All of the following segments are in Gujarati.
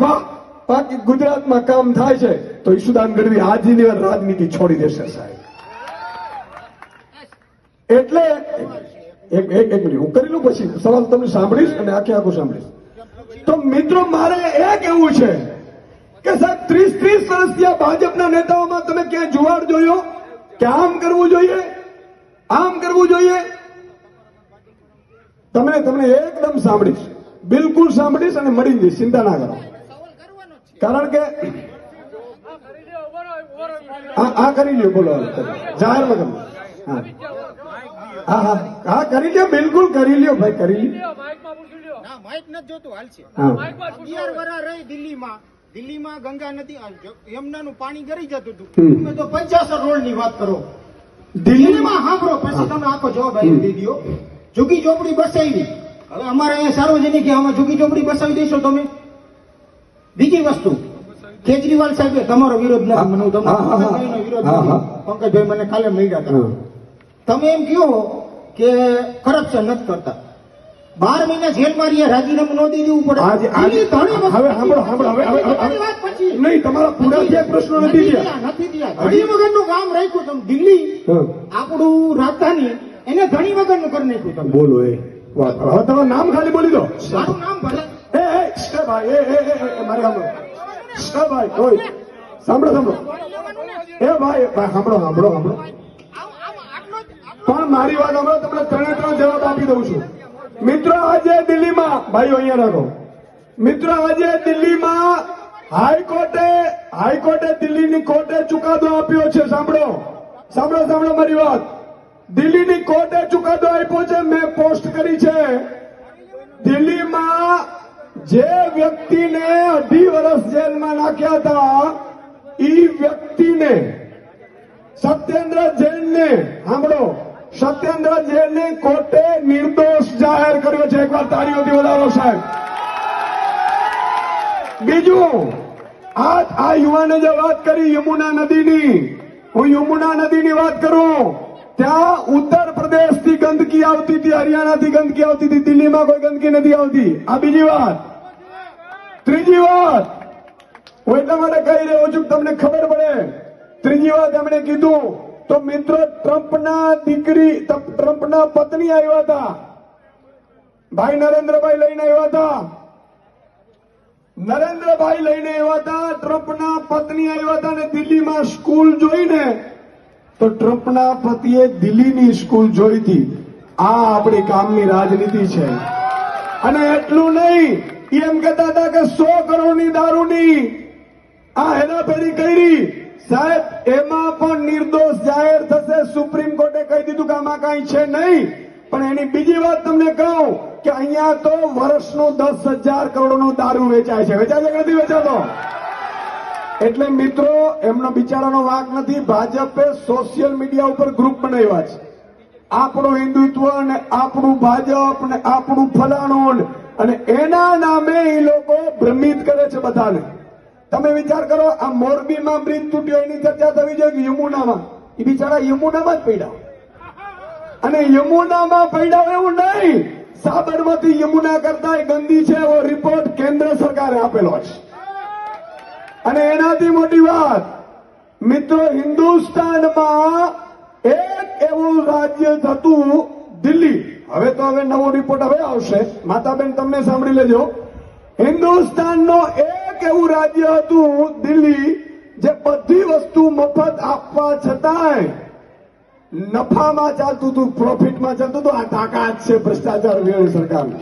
વાહ, બાકી ગુજરાતમાં કામ થાય છે તો ઈશુદાન ગઢવી આજીની રાજનીતિ છોડી દેશે સાહેબ. એટલે એક મિનિટ હું કરી લઉં, પછી સવાલ તમને સાંભળીશ અને આખું સાંભળીશ. તો મિત્રો મારે એ કહેવું છે કે સાહેબ 30 વર્ષથી આ ભાજપના નેતાઓમાં તમે ક્યાં જુવાડ જોયો કે આમ કરવું જોઈએ આમ કરવું જોઈએ? તમને એકદમ સાંભળીશ, બિલકુલ સાંભળીશ અને મળી જઈશ, ચિંતા ના કરો. કારણ કે આ કરી લ્યો, બોલો જાહેરમાં કરો. હા કરી લ્યો, બિલકુલ કરી લ્યો ભાઈ, કરી લ્યો. માઇક નથી જોતું, હાલશે. 11 વર્ષ રહી દિલ્હીમાં ગંગા નદી યમુનાનું પાણી ગરી જતું હતું. તમે તો 50 રોડ ની વાત કરો. દિલ્હીમાં સાંભળો, પછી તમે આખો જવાબ આપી દો. ઝુગ્ગી ઝોપડી બસાવી. હવે અમારે અહીંયા સાર્વજનિક આમાં ઝુગ્ગી ઝોપડી બસાવી દઈશો તમે? બીજી વસ્તુ, કેજરીવાલ સાહેબે તમારો વિરોધ નથી, મને વિરોધ પંકજભાઈ મને કાલે મળ્યા હતા. તમે એમ કહો કે કરપ્શન નથી કરતા, 12 મહિના જેલમાં રહ્યા, રાજીનામું ન દઈ દેવું પડે? નહીં, તમારા પૂરા થયા પ્રશ્નો નથી થયા. ધણી વગરનું કામ રાખ્યું તમે. દિલ્હી આપણું રાજધાની, એને ધણી વગરનું કરી નાખ્યું તમે. બોલો એ વાત. હવે તમારું નામ ખાલી બોલી દો. મારું નામ ભલે ભાઈ મારે ભાઈ કોઈ સાંભળો એ ભાઈ સાંભળો પણ મારી વાત સાંભળો. તમને 3 જવાબ આપી દઉં છું. મિત્રો આજે દિલ્હીમાં, ભાઈઓ અહીંયા રાખો, મિત્રો આજે દિલ્હીમાં હાઈકોર્ટે દિલ્હીની કોર્ટે ચુકાદો આપ્યો છે. સાંભળો મારી વાત. દિલ્હીની કોર્ટે ચુકાદો આપ્યો છે, મેં પોસ્ટ કરી છે. દિલ્હીમાં જે વ્યક્તિને 2.5 વર્ષ જેલમાં નાખ્યા હતા એ વ્યક્તિને સત્યેન્દ્ર જૈનને, સાંભળો, સત્યેન્દ્ર જૈનને કોર્ટે નિર્દોષ જાહેર કર્યો છે. એકવાર તાળીઓથી વધારો સાહેબ. બીજું, આ યુવાને જે વાત કરી યમુના નદીની, હું યમુના નદીની વાત કરું, ત્યાં ઉત્તર પ્રદેશથી ગંદકી આવતી હતી, હરિયાણાથી ગંદકી આવતી હતી, દિલ્હીમાં કોઈ ગંદકી નથી આવતી. આ બીજી વાત. ત્રીજી વાત હું એટલા માટે કહી રહ્યો છું તમને ખબર પડે. ત્રીજી વાત એમણે કીધું તો મિત્રો ટ્રમ્પના પત્ની આવ્યા હતા, ભાઈ નરેન્દ્રભાઈ લઈને આવ્યા હતા. ટ્રમ્પના પત્ની આવ્યા હતા અને દિલ્હીમાં સ્કૂલ જોઈને તો ટ્રમ્પના પતિએ દિલ્હીની સ્કૂલ જોઈ હતી. આ આપણી કામની રાજનીતિ છે. અને એટલું નહીં, એમ કહેતા હતા કે 100 કરોડની દારૂની આ હેરાફેરી કરી સાહેબ, એમાં પણ નિર્દોષ જાહેર થશે. સુપ્રીમ કોર્ટે કહી દીધું કે આમાં કઈ છે નહીં. પણ એની બીજી વાત તમને કહું કે અહીંયા તો વર્ષનો 10,000 કરોડનો દારૂ વેચાય છે. વેચાય છે કે નથી વેચાતો? એટલે મિત્રો એમનો બિચારાનો વાંક નથી. ભાજપે સોશિયલ મીડિયા ઉપર ગ્રુપ બનાવ્યા છે, આપણું હિન્દુત્વ ને આપણું ભાજપ ને આપણું ફલાણું, અને એના નામે એ લોકો ભ્રમિત કરે છે બધાને. તમે વિચાર કરો, આ મોરબીમાં બ્રિજ તૂટ્યો એની ચર્ચા થવી જોઈએ, યમુનામાં એ બિચારા યમુનામાં જ પડ્યા. અને યમુનામાં પડ્યા એવું નહીં, સાબરમતી યમુના કરતા ગંદી છે એવો રિપોર્ટ કેન્દ્ર સરકારે આપેલો છે. અને એનાથી મોટી વાત મિત્રો, હિન્દુસ્તાનમાં એક એવું રાજ્ય હતું દિલ્હી. હવે નવો રિપોર્ટ હવે આવશે, માતાબેન તમને સાંભળી લેજો. હિન્દુસ્તાનનો એક એવું રાજ્ય હતું દિલ્હી, જે બધી વસ્તુ મફત આપવા છતાંય નફામાં ચાલતું હતું, પ્રોફિટમાં ચાલતું હતું. આ તાકાત છે ભ્રષ્ટાચાર વિરોધી સરકારનો.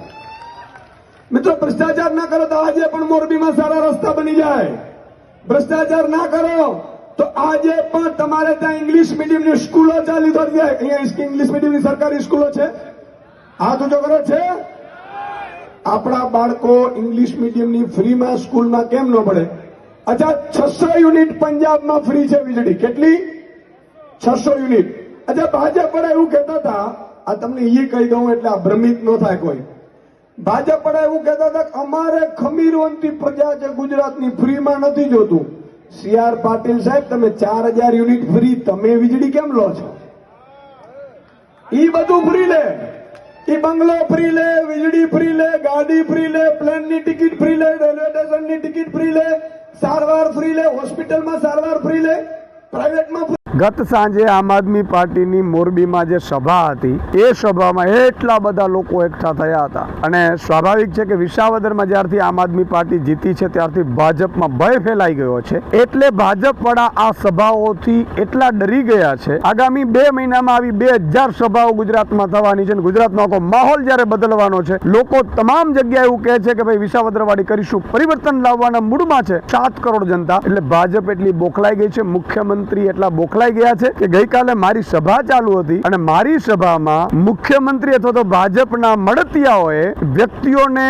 મિત્રો ભ્રષ્ટાચાર ના કરો તો આજે પણ મોરબીમાં સારા રસ્તા બની જાય. ભ્રષ્ટાચાર ના કરો તો આજે પણ તમારે ત્યાં ઇંગ્લિશ મીડિયમની સ્કૂલો ચાલી જાય. અહીંયા ઇંગ્લિશ મીડિયમની સરકારી સ્કૂલો છે, હાથ ઊંચો કરો છે. આપણા બાળકો ઇંગ્લિશ મીડિયમની ફ્રીમાં સ્કૂલમાં કેમ ન પડે? અચ્છા 600 યુનિટ પંજાબમાં ફ્રી છે વીજળી. કેટલી? 600 યુનિટ. અચ્છા ભાજપ વાળા એવું કહેતા હતા, આ તમને એ કહી દઉં એટલે આ ભ્રમિત ન થાય કોઈ. ભાજપ વાળા એવું કહેતા હતા કે અમારે ખમીરવંતી પ્રજા છે ગુજરાતની ફ્રીમાં નથી જોતું. CR પાટીલ સાહેબ, તમે 4000 યુનિટ ફ્રી, તમે વીજળી કેમ લો છો? ઈ બધું ફ્રી લે, એ બંગલો ફ્રી લે, વીજળી ફ્રી લે, ગાડી ફ્રી લે, પ્લેનની ટિકિટ ફ્રી લે, રેલવે સ્ટેશનની ટિકિટ ફ્રી લે, સારવાર ફ્રી લે, હોસ્પિટલમાં સારવાર ફ્રી લે, પ્રાઇવેટમાં free. ગત સાંજે આમ આદમી પાર્ટીની મોરબીમાં જે સભા હતી એ સભામાં એટલા બધા લોકો એકઠા થયા હતા અને સ્વાભાવિક છે કે વિસાવદરમાં જ્યારથી આમ આદમી પાર્ટી જીતી છે ત્યારથી ભાજપમાં ભય ફેલાઈ ગયો છે, એટલે ભાજપવાળા આ સભાઓથી એટલા ડરી ગયા છે. આગામી 2 મહિનામાં આવી 2000 સભાઓ ગુજરાતમાં થવાની છે અને ગુજરાતનો આખો માહોલ જ્યારે બદલવાનો છે. લોકો તમામ જગ્યાએ એવું કહે છે કે ભાઈ વિસાવદરવાળી કરીશું, પરિવર્તન લાવવાના મૂડમાં છે 7 કરોડ જનતા. એટલે ભાજપ એટલી બોખલાઈ ગઈ છે, મુખ્યમંત્રી એટલા બોખલાઈ ગયા છે કે ગઈકાલે મારી સભા ચાલુ હતી અને મારી સભામાં મુખ્યમંત્રી અથવા તો ભાજપના મળતિયાઓએ વ્યક્તિઓને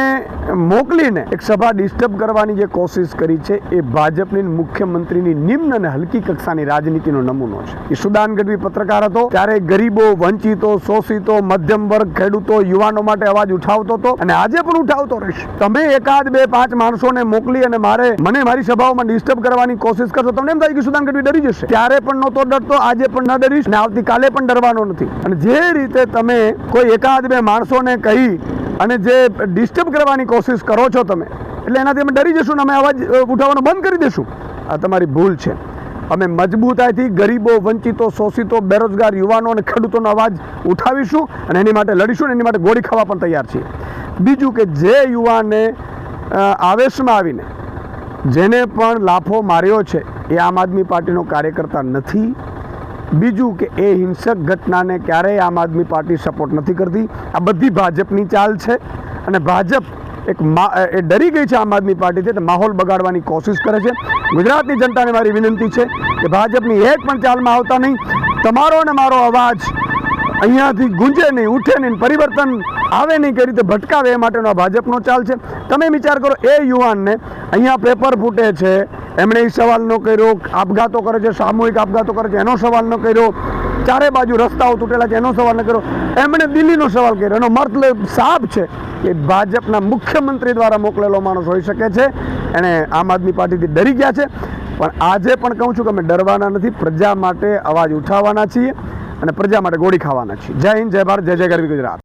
મોકલીને એક સભા ડિસ્ટર્બ કરવાની જે કોશિશ કરી છે એ ભાજપની મુખ્યમંત્રીની નિમ્ન અને હલકી કક્ષાની રાજનીતિનો નમૂનો છે. ઈશુદાન ગઢવી પત્રકાર હતો ત્યારે ગરીબો, વંચિતો, શોષિતો, મધ્યમ વર્ગ, ખેડૂતો, યુવાનો માટે અવાજ ઉઠાવતો હતો અને આજે પણ ઉઠાવતો રહેશે. તમે 1, 2, 5 માણસોને મોકલી અને મને મારી સભાઓમાં ડિસ્ટર્બ કરવાની કોશિશ કરશો, તમને એમ થાય કે ઈશુદાન ગઢવી ડરી જશે. ત્યારે પણ નહોતો ડરતો, આજે પણ ન ડરીશ અને આવતીકાલે પણ ડરવાનો નથી. અને જે રીતે તમે કોઈ 1, 2 માણસોને કહી અને જે ડિસ્ટર્બ કરવાની કોશિશ કરો છો તમે, એટલે એનાથી અમે ડરી જશું ને અમે અવાજ ઉઠાવવાનો બંધ કરી દઈશું. આ તમારી ભૂલ છે. અમે મજબૂતાઈથી ગરીબો, વંચિતો, શોષિતો, બેરોજગાર યુવાનો અને ખેડૂતોનો અવાજ ઉઠાવીશું અને એની માટે લડીશું અને એની માટે ગોળી ખાવા પણ તૈયાર છીએ. બીજું કે જે યુવાને આવેશમાં આવીને જેને પણ લાફો માર્યો છે એ આમ આદમી પાર્ટીનો કાર્યકર્તા નથી. બીજું કે એ હિંસક ઘટનાને ક્યારેય આમ આદમી પાર્ટી સપોર્ટ નથી કરતી. આ બધી ભાજપની ચાલ છે અને ભાજપ એ ડરી ગઈ છે આમ આદમી પાર્ટીથી, એટલે માહોલ બગાડવાની કોશિશ કરે છે. ગુજરાતની જનતાને મારી વિનંતી છે કે ભાજપની એક પણ ચાલમાં આવતા નહીં. તમારો અને મારો અવાજ અહીંયાથી ગુંજે નહીં, ઉઠે નહીં, પરિવર્તન આવે નહીં, કઈ રીતે ભટકાવે એ માટેનો આ ભાજપનો ચાલ છે. તમે વિચાર કરો, એ યુવાનને અહીંયા પેપર ફૂટે છે, એમણે એ સવાલ ન કર્યો, આપઘાતો કરે છે, સામૂહિક આપઘાતો કરે છે એનો સવાલ ન કર્યો, ચારે બાજુ રસ્તાઓ તૂટેલા છે એનો સવાલ ન કર્યો, એમણે દિલ્હીનો સવાલ કર્યો. એનો મતલબ સાફ છે કે ભાજપના મુખ્યમંત્રી દ્વારા મોકલેલો માણસ હોઈ શકે છે. એણે આમ આદમી પાર્ટીથી ડરી ગયા છે. પણ આજે પણ કહું છું કે અમે ડરવાના નથી, પ્રજા માટે અવાજ ઉઠાવવાના છીએ અને પ્રજા માટે ગોળી ખાવાના છીએ. જય હિન્દ, જય ભારત, જય જય ગરવી ગુજરાત.